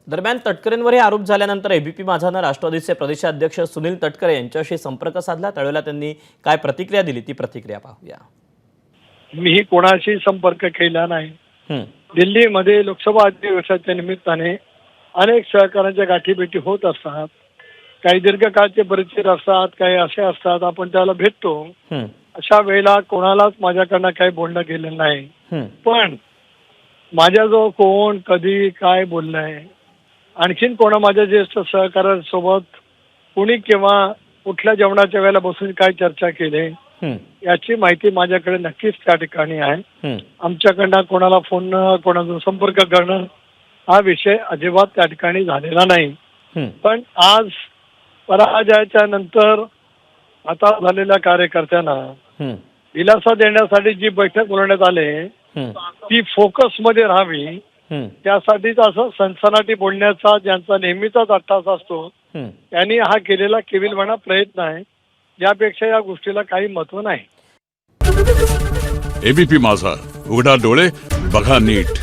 दरम्यान तटकरेंवर हे आरोप झाल्यानंतर एबीपी माझानं राष्ट्रवादीचे प्रदेशाध्यक्ष सुनील तटकरे यांच्याशी संपर्क साधला। त्यावेळेला त्यांनी काय प्रतिक्रिया दिली ती प्रतिक्रिया पाहूया। मी कोणाशी संपर्क केला नाही। हं, दिल्लीमध्ये लोकसभा अधिवेशनाच्या निमित्ताने अनेक सहकार्यांच्या गाठीभेटी होत असतात। काही दीर्घकाळचे परिचय असतात, काही असे असतात, आपण त्याला भेटतो। हं, अशा वेळेला कोणालाच माझ्याकडनं काही बोलणं गेलं नाही। हं, पण माझ्याजवळ कोण कधी काय बोललंय, आणखीन कोणा माझ्या ज्येष्ठ सहकाऱ्यांसोबत कुणी किंवा कुठल्या जेवणाच्या वेळेला बसून काय चर्चा केली हं, याची माहिती माझ्याकडे नक्कीच त्या ठिकाणी आहे। हं, आमच्याकडनं कोणाला फोन कोणाचा संपर्क करणं हा विषय अजिबात त्या ठिकाणी झालेला नाही। हं, पण आज पराजयाच्या नंतर आता झालेल्या कार्यकर्त्यांना हं, दिलासा देण्यासाठी जी बैठक बोलवण्यात आली हं, ती फोकसमध्ये राहावी हं, त्यासाठीच असं सनसनाटी बोलण्याचा ज्यांचा नेहमीचाच अट्टास असतो हं. त्यांनी हा केलेला केविलवाणा प्रयत्न आहे। यापेक्षा या गोष्टीला काही महत्त्व नाही। एबीपी माझा, उघडा डोळे बघा नीट।